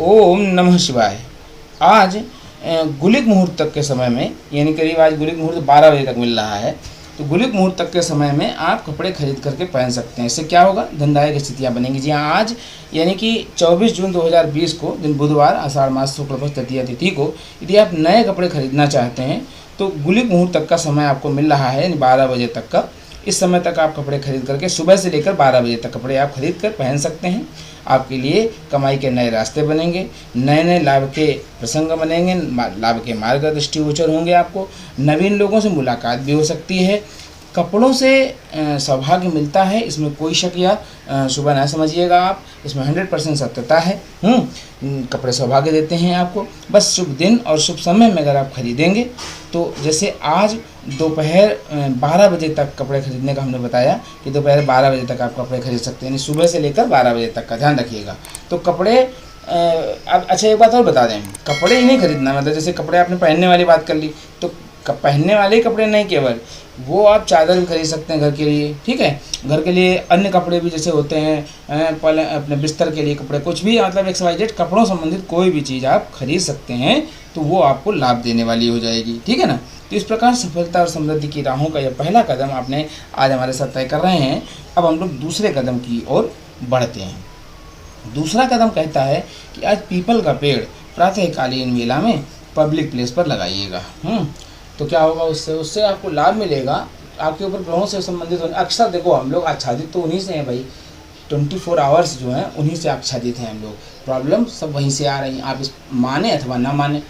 ओम नमः शिवाय। आज गुलिक मुहूर्त तक के समय में, यानी करीब आज गुलिक मुहूर्त 12 बजे तक मिल रहा है, तो गुलिक मुहूर्त तक के समय में आप कपड़े खरीद करके पहन सकते हैं। इससे क्या होगा, धनदायक स्थितियाँ बनेंगी। जी हाँ, आज यानी कि 24 जून 2020 को, दिन बुधवार, आषाढ़ मास शुक्ल पक्ष तृतीया तिथि को, यदि आप नए कपड़े खरीदना चाहते हैं तो गुलिक मुहूर्त तक का समय आपको मिल रहा है, यानी 12 बजे तक का। इस समय तक आप कपड़े खरीद करके सुबह से लेकर 12 बजे तक कपड़े आप खरीद कर पहन सकते हैं। आपके लिए कमाई के नए रास्ते बनेंगे, नए नए लाभ के प्रसंग बनेंगे, लाभ के मार्ग दृष्टिगोचर होंगे। आपको नवीन लोगों से मुलाकात भी हो सकती है। कपड़ों से सौभाग्य मिलता है, इसमें कोई शक या शुबा ना समझिएगा आप, इसमें 100% सत्यता है। कपड़े सौभाग्य देते हैं आपको। बस शुभ दिन और शुभ समय में अगर आप खरीदेंगे तो, जैसे आज दोपहर 12 बजे तक कपड़े खरीदने का हमने बताया कि दोपहर 12 बजे तक आप कपड़े खरीद सकते हैं, यानी सुबह से लेकर 12 बजे तक का ध्यान रखिएगा। तो कपड़े अब अच्छा एक बात और बता दें, कपड़े ही नहीं खरीदना, मतलब जैसे कपड़े आपने पहनने वाली बात कर ली, तो पहनने वाले कपड़े नहीं, केवल वो आप चादर भी खरीद सकते हैं घर के लिए, ठीक है। घर के लिए अन्य कपड़े भी जैसे होते हैं, अपने बिस्तर के लिए कपड़े, कुछ भी मतलब XYZ कपड़ों संबंधित कोई भी चीज़ आप खरीद सकते हैं, तो वो आपको लाभ देने वाली हो जाएगी, ठीक है ना। तो इस प्रकार सफलता और समृद्धि की राहों का यह पहला कदम आपने आज हमारे साथ तय कर रहे हैं। अब हम लोग दूसरे कदम की ओर बढ़ते हैं। दूसरा कदम कहता है कि आज पीपल का पेड़ प्रातःकालीन वेला में पब्लिक प्लेस पर लगाइएगा। तो क्या होगा, उससे आपको लाभ मिलेगा। आपके ऊपर ग्रहों से संबंधित अक्सर देखो, हम लोग आच्छादित तो उन्हीं से हैं भाई, 24 आवर्स जो हैं उन्हीं से आच्छादित हैं हम लोग। प्रॉब्लम सब वहीं से आ रही हैं, आप इस माने अथवा ना माने।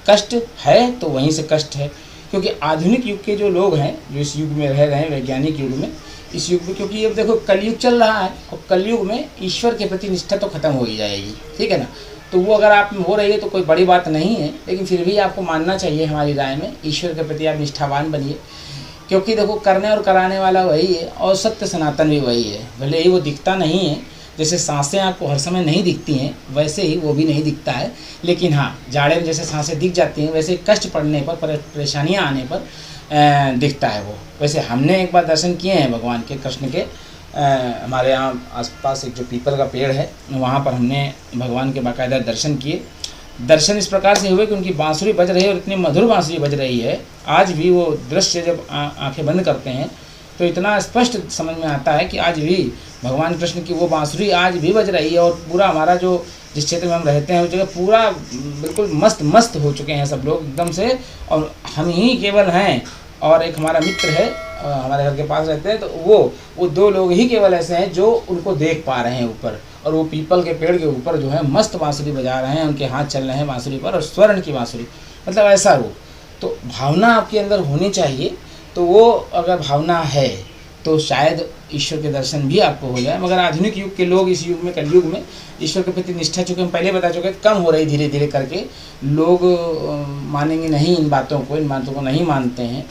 कष्ट है तो वहीं से कष्ट है, क्योंकि आधुनिक युग के जो लोग हैं, जो इस युग में रह रहे हैं, वैज्ञानिक युग में, इस युग में, क्योंकि अब देखो कलयुग चल रहा है, और कलयुग में ईश्वर के प्रति निष्ठा तो खत्म हो ही जाएगी, ठीक है ना। तो वो अगर आप में हो रही है तो कोई बड़ी बात नहीं है, लेकिन फिर भी आपको मानना चाहिए हमारी राय में, ईश्वर के प्रति आप निष्ठावान बनिए। क्योंकि देखो, करने और कराने वाला वही है, और सत्य सनातन भी वही है। भले ही वो दिखता नहीं है, जैसे सांसें आपको हर समय नहीं दिखती हैं, वैसे ही वो भी नहीं दिखता है। लेकिन हाँ, जाड़े में जैसे सांसें दिख जाती हैं, वैसे कष्ट पड़ने पर, परेशानियाँ आने पर दिखता है वो। वैसे हमने एक बार दर्शन किए हैं भगवान के, कृष्ण के। हमारे यहाँ आसपास एक जो पीपल का पेड़ है, वहाँ पर हमने भगवान के बाकायदा दर्शन किए। दर्शन इस प्रकार से हुए कि उनकी बांसुरी बज रही है, और इतनी मधुर बांसुरी बज रही है, आज भी वो दृश्य जब आंखें बंद करते हैं तो इतना स्पष्ट समझ में आता है कि आज भी भगवान कृष्ण की वो बांसुरी आज भी बज रही है। और पूरा हमारा जो जिस क्षेत्र में हम रहते हैं उस जगह पूरा बिल्कुल मस्त हो चुके हैं सब लोग एकदम से, और हम ही केवल हैं। और एक हमारा मित्र है, हमारे घर के पास रहते हैं, तो वो 2 लोग ही केवल ऐसे हैं जो उनको देख पा रहे हैं ऊपर, और वो पीपल के पेड़ के ऊपर जो है मस्त बांसुरी बजा रहे हैं, उनके हाथ चल रहे हैं बांसुरी पर, और स्वर्ण की बांसुरी, मतलब ऐसा वो। तो भावना आपके अंदर होनी चाहिए, तो वो अगर भावना है तो शायद ईश्वर के दर्शन भी आपको हो जाए। मगर आधुनिक युग के लोग इस युग में, कलयुग में, ईश्वर के प्रति निष्ठा, चूँकि हम पहले बता चुके, कम हो रही धीरे धीरे करके। लोग मानेंगे नहीं इन बातों को नहीं मानते हैं,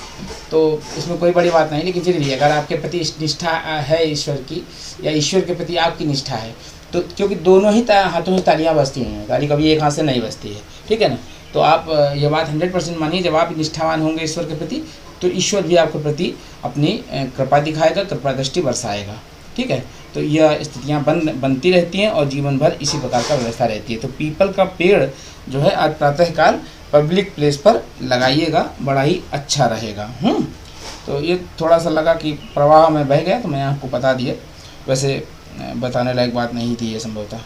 तो इसमें कोई बड़ी बात नहीं। लेकिन फिर भी अगर आपके प्रति निष्ठा है ईश्वर की, या ईश्वर के प्रति आपकी निष्ठा है, तो क्योंकि दोनों ही हाथों से तालियाँ बजती हैं, ताली कभी एक हाथ से नहीं बजती है, ठीक है ना। तो आप ये बात 100% मानिए, जब आप निष्ठावान होंगे ईश्वर के प्रति, तो ईश्वर भी आपके प्रति अपनी कृपा दिखाएगा, कृपा दृष्टि बरसाएगा, ठीक है। तो यह स्थितियाँ बनती रहती हैं, और जीवन भर इसी प्रकार का व्यवस्था रहती है। तो पीपल का पेड़ जो है आज प्रातःकाल पब्लिक प्लेस पर लगाइएगा, बड़ा ही अच्छा रहेगा। तो ये थोड़ा सा लगा कि प्रवाह में बह गया, तो मैं आपको बता दिया। वैसे बताने लायक बात नहीं थी ये संभवतः,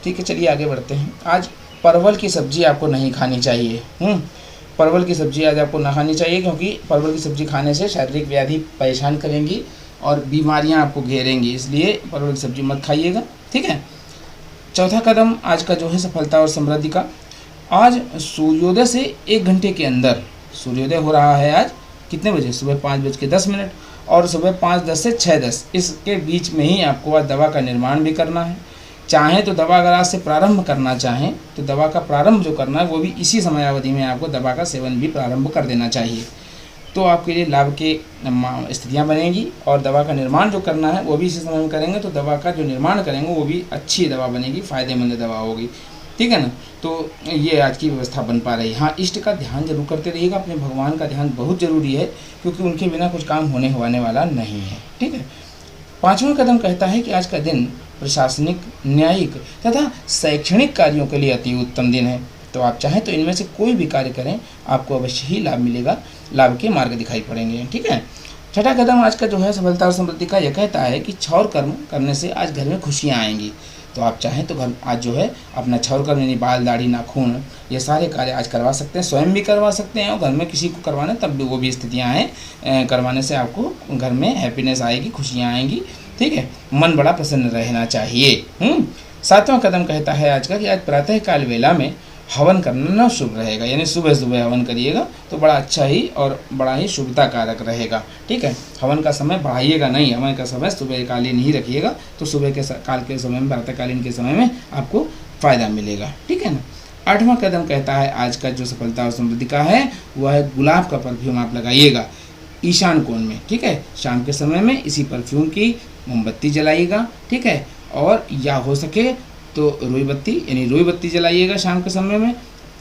ठीक है। चलिए आगे बढ़ते हैं। आज परवल की सब्ज़ी आपको नहीं खानी चाहिए। परवल की सब्ज़ी आज आपको ना खानी चाहिए, क्योंकि परवल की सब्ज़ी खाने से शारीरिक व्याधि परेशान करेंगी और बीमारियां आपको घेरेंगी, इसलिए परवल की सब्ज़ी मत खाइएगा, ठीक है। चौथा कदम आज का जो है सफलता और समृद्धि का, आज सूर्योदय से 1 घंटे के अंदर सूर्योदय हो रहा है। आज कितने बजे? सुबह 5:10, और सुबह 5:10 से 6:10, इसके बीच में ही आपको आज दवा का निर्माण भी करना है। चाहें तो दवा अगर आज से प्रारंभ करना चाहें तो दवा का प्रारंभ जो करना है वो भी इसी समयावधि में आपको दवा का सेवन भी प्रारंभ कर देना चाहिए। तो आपके लिए लाभ की स्थितियाँ बनेगी, और दवा का निर्माण जो करना है वो भी इसी समय में करेंगे, तो दवा का जो निर्माण करेंगे वो भी अच्छी दवा बनेगी, फ़ायदेमंद दवा होगी, ठीक है ना। तो ये आज की व्यवस्था बन पा रही है। हाँ, इष्ट का ध्यान जरूर करते रहिएगा, अपने भगवान का ध्यान बहुत ज़रूरी है, क्योंकि उनके बिना कुछ काम होने वाला नहीं है, ठीक है। 5वां कदम कहता है कि आज का दिन प्रशासनिक, न्यायिक तथा शैक्षणिक कार्यों के लिए अति उत्तम दिन है। तो आप चाहें तो इनमें से कोई भी कार्य करें, आपको अवश्य ही लाभ मिलेगा, लाभ के मार्ग दिखाई पड़ेंगे। ठीक है। छठा कदम आज का जो है सफलता और समृद्धि का, यह कहता है कि क्षौर कर्म करने से आज घर में खुशियाँ आएंगी। तो आप चाहें तो घर आज जो है अपना क्षौर कर्म यानी बाल, दाढ़ी, नाखून, ये सारे कार्य आज करवा सकते हैं, स्वयं भी करवा सकते हैं और घर में किसी को करवाना तब भी वो भी स्थितियाँ हैं। करवाने से आपको घर में हैप्पीनेस आएगी, खुशियाँ आएंगी। ठीक है। मन बड़ा प्रसन्न रहना चाहिए। सातवां कदम कहता है आज का कि आज प्रातःकाल वेला में हवन करना शुभ रहेगा, यानी सुबह सुबह हवन करिएगा तो बड़ा अच्छा ही और बड़ा ही शुभता कारक रहेगा। ठीक है। हवन का समय बढ़ाइएगा नहीं, हवन का समय सुबह कालीन ही रखिएगा, तो सुबह के काल के समय में, प्रातःकालीन के समय में आपको फ़ायदा मिलेगा। ठीक है ना। आठवां कदम कहता है आज का जो सफलता और समृद्धि का है वह है गुलाब का परफ्यूम आप लगाइएगा ईशान कोण में। ठीक है। शाम के समय में इसी परफ्यूम की मोमबत्ती जलाइएगा। ठीक है। और या हो सके तो रुई बत्ती यानी रुई बत्ती जलाइएगा शाम के समय में।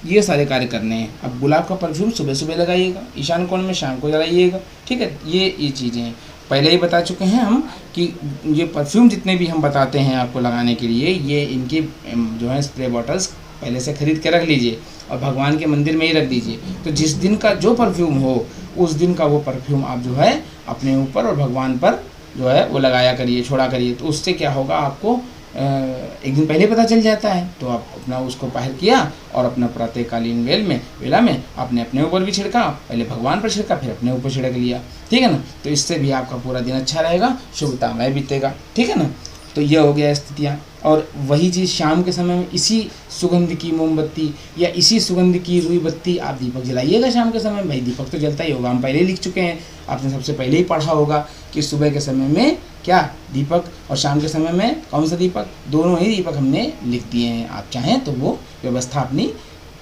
ये सारे कार्य करने हैं। अब गुलाब का परफ्यूम सुबह सुबह लगाइएगा, ईशान कोण में शाम को जलाइएगा। ठीक है। ये चीज़ें हैं, पहले ही बता चुके हैं हम कि ये परफ्यूम जितने भी हम बताते हैं आपको लगाने के लिए, ये इनकी जो है स्प्रे बॉटल्स पहले से खरीद के रख लीजिए और भगवान के मंदिर में ही रख दीजिए। तो जिस दिन का जो परफ्यूम हो उस दिन का वो परफ्यूम आप जो है अपने ऊपर और भगवान पर जो है वो लगाया करिए, छोड़ा करिए। तो उससे क्या होगा, आपको एक दिन पहले पता चल जाता है। तो आप अपना उसको बाहर किया और अपना प्रातःकालीन वेला में आपने अपने ऊपर भी छिड़का, पहले भगवान पर छिड़का, फिर अपने ऊपर छिड़क लिया। ठीक है ना। तो इससे भी आपका पूरा दिन अच्छा रहेगा, शुभतामय बीतेगा। ठीक है ना। तो यह हो गया स्थितियाँ। और वही चीज़ शाम के समय में इसी सुगंध की मोमबत्ती या इसी सुगंध की रुई बत्ती आप दीपक जलाइएगा शाम के समय में। भाई दीपक तो जलता ही होगा, हम पहले ही लिख चुके हैं, आपने सबसे पहले ही पढ़ा होगा कि सुबह के समय में क्या दीपक और शाम के समय में कौन सा दीपक, दोनों ही दीपक हमने लिख दिए हैं। आप चाहें तो वो व्यवस्था अपनी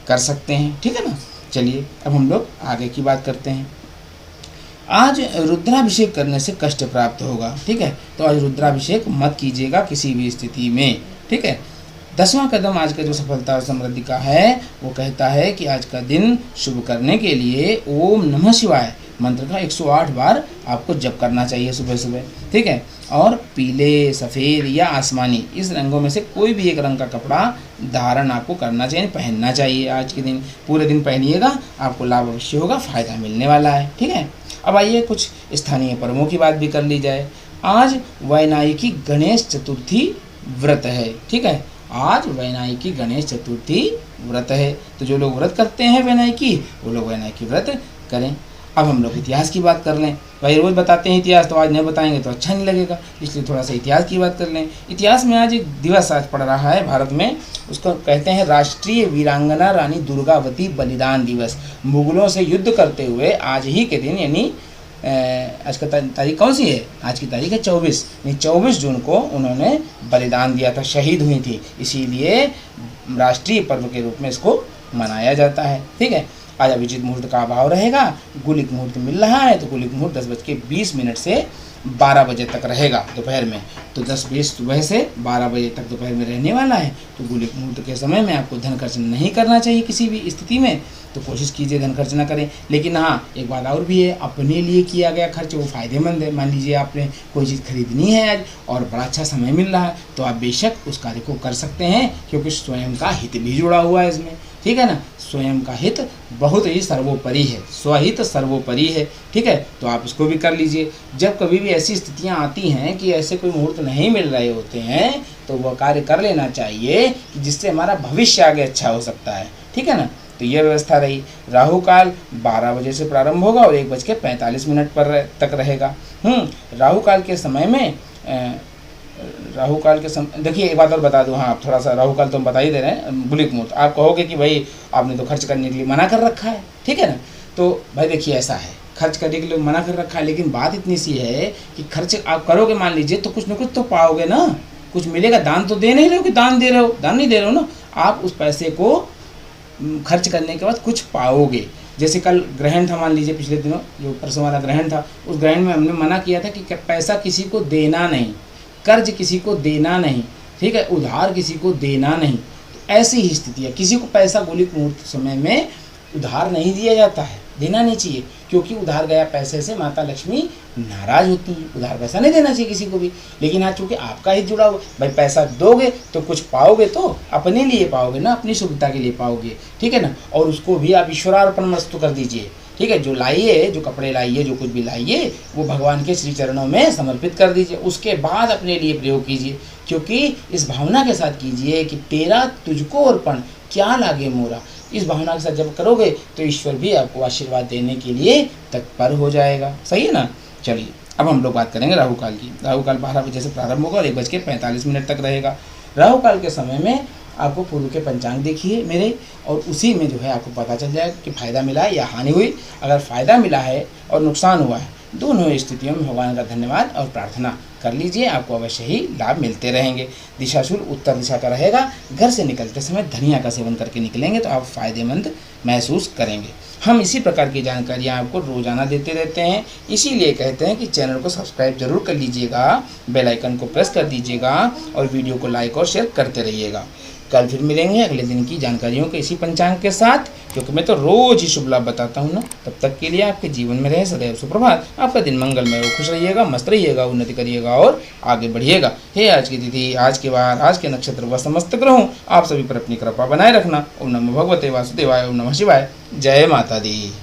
कर सकते हैं। ठीक है ना। चलिए अब हम लोग आगे की बात करते हैं। आज रुद्राभिषेक करने से कष्ट प्राप्त होगा। ठीक है। तो आज रुद्राभिषेक मत कीजिएगा किसी भी स्थिति में। ठीक है। 10वां कदम आज का जो सफलता और समृद्धि का है वो कहता है कि आज का दिन शुभ करने के लिए ओम नमः शिवाय मंत्र का 108 बार आपको जप करना चाहिए सुबह सुबह। ठीक है। और पीले, सफ़ेद या आसमानी इस रंगों में से कोई भी एक रंग का कपड़ा धारण आपको करना चाहिए, पहनना चाहिए। आज के दिन पूरे दिन पहनिएगा, आपको लाभ अवश्य होगा, फ़ायदा मिलने वाला है। ठीक है। अब आइए कुछ स्थानीय पर्वों की बात भी कर ली जाए। आज वैनायकी गणेश चतुर्थी व्रत है। ठीक है। आज वैनायकी गणेश चतुर्थी व्रत है। तो जो लोग व्रत करते हैं वैनायकी, वो लोग वैनायकी व्रत करें। अब हम लोग इतिहास की बात कर लें। भाई रोज़ बताते हैं इतिहास, तो आज नहीं बताएंगे तो अच्छा नहीं लगेगा, इसलिए थोड़ा सा इतिहास की बात कर लें। इतिहास में आज एक दिवस आज पड़ रहा है भारत में, उसको कहते हैं राष्ट्रीय वीरांगना रानी दुर्गावती बलिदान दिवस। मुगलों से युद्ध करते हुए आज ही के दिन यानी आज का तारीख कौन सी है, आज की तारीख है 24, यानी 24 जून को उन्होंने बलिदान दिया था, शहीद हुई थी। इसीलिए राष्ट्रीय पर्व के रूप में इसको मनाया जाता है। ठीक है। आज अभिजीत मुहूर्त का अभाव रहेगा, गुलिक मुहूर्त मिल रहा है, तो गुलिक मुहूर्त 10:20 से 12 बजे तक रहेगा दोपहर में। तो 10:20 सुबह से 12 बजे तक दोपहर में रहने वाला है। तो गुलिक मुहूर्त के समय में आपको धन खर्च नहीं करना चाहिए किसी भी स्थिति में, तो कोशिश कीजिए धन खर्च ना करें। लेकिन हाँ, एक बात और भी है, अपने लिए किया गया खर्च वो फ़ायदेमंद है। मान लीजिए आपने कोई चीज़ खरीदनी है आज और बड़ा अच्छा समय मिल रहा है, तो आप बेशक उस कार्य को कर सकते हैं, क्योंकि स्वयं का हित भी जुड़ा हुआ है इसमें। ठीक है ना। स्वयं का हित बहुत ही सर्वोपरि है, स्वहित सर्वोपरि है। ठीक है। तो आप इसको भी कर लीजिए। जब कभी भी ऐसी स्थितियां आती हैं कि ऐसे कोई मुहूर्त नहीं मिल रहे होते हैं, तो वह कार्य कर लेना चाहिए कि जिससे हमारा भविष्य आगे अच्छा हो सकता है। ठीक है ना। तो यह व्यवस्था रही। राहु काल 12 बजे से प्रारंभ होगा और 1:45 पर तक रहेगा। राहु काल के समय में राहु काल के समय देखिए, एक बात और बता दूं। हाँ, आप थोड़ा सा राहु काल तो हम बता ही दे रहे हैं। गुलिक मुहूर्त आप कहोगे कि भाई आपने तो खर्च करने के लिए मना कर रखा है। ठीक है ना। तो भाई देखिए, ऐसा है, खर्च करने के लिए मना कर रखा है, लेकिन बात इतनी सी है कि खर्च आप करोगे मान लीजिए, तो कुछ ना कुछ तो पाओगे ना, कुछ मिलेगा। दान तो दे नहीं रहे हो कि दान दे रहे हो, दान नहीं दे रहे हो ना। आप उस पैसे को खर्च करने के बाद कुछ पाओगे। जैसे कल ग्रहण था, मान लीजिए पिछले दिनों जो परसों वाला ग्रहण था, उस ग्रहण में हमने मना किया था कि पैसा किसी को देना नहीं, कर्ज किसी को देना नहीं। ठीक है। उधार किसी को देना नहीं। तो ऐसी ही स्थिति है, किसी को पैसा गुलिक मुहूर्त समय में उधार नहीं दिया जाता है, देना नहीं चाहिए, क्योंकि उधार गया पैसे से माता लक्ष्मी नाराज होती हैं। उधार पैसा नहीं देना चाहिए किसी को भी, लेकिन आज चूंकि आपका ही जुड़ा हुआ, भाई पैसा दोगे तो कुछ पाओगे, तो अपने लिए पाओगे ना, अपनी सुविधा के लिए पाओगे, ठीक है ना। और उसको भी आप ईश्वरार्पण मस्तु कर दीजिए, ठीक है। जो लाइए, जो कपड़े लाइए, जो कुछ भी लाइए, वो भगवान के श्री चरणों में समर्पित कर दीजिए। उसके बाद अपने लिए प्रयोग कीजिए, क्योंकि इस भावना के साथ कीजिए कि तेरा तुझको अर्पण क्या लागे मोरा। इस भावना के साथ जब करोगे तो ईश्वर भी आपको आशीर्वाद देने के लिए तत्पर हो जाएगा। सही है ना। चलिए अब हम लोग बात करेंगे राहु काल की। राहु काल 12 बजे से प्रारंभ होगा और 1:45 तक रहेगा। राहु काल के समय में आपको पूर्व के पंचांग देखिए मेरे, और उसी में जो है आपको पता चल जाएगा कि फ़ायदा मिला है या हानि हुई। अगर फ़ायदा मिला है और नुकसान हुआ है, दोनों स्थितियों में भगवान का धन्यवाद और प्रार्थना कर लीजिए, आपको अवश्य ही लाभ मिलते रहेंगे। दिशाशूल उत्तर दिशा का रहेगा। घर से निकलते समय धनिया का सेवन करके निकलेंगे तो आप फायदेमंद महसूस करेंगे। हम इसी प्रकार की जानकारियाँ आपको रोजाना देते रहते हैं, इसीलिए कहते हैं कि चैनल को सब्सक्राइब जरूर कर लीजिएगा, बेल आइकन को प्रेस कर दीजिएगा और वीडियो को लाइक और शेयर करते रहिएगा। कल फिर मिलेंगे अगले दिन की जानकारियों के इसी पंचांग के साथ, क्योंकि मैं तो रोज ही शुभ लाभ बताता हूँ ना। तब तक के लिए आपके जीवन में रहे सदैव सुप्रभात। आपका दिन मंगलमय हो, खुश रहिएगा, मस्त रहिएगा, उन्नति करिएगा और आगे बढ़िएगा। हे आज की तिथि, आज के वार, आज के नक्षत्र व समस्त ग्रहों, आप सभी पर अपनी कृपा बनाए रखना। ओम नमो भगवते वासुदेवाय, ओम नमः शिवाय। जय माता दी।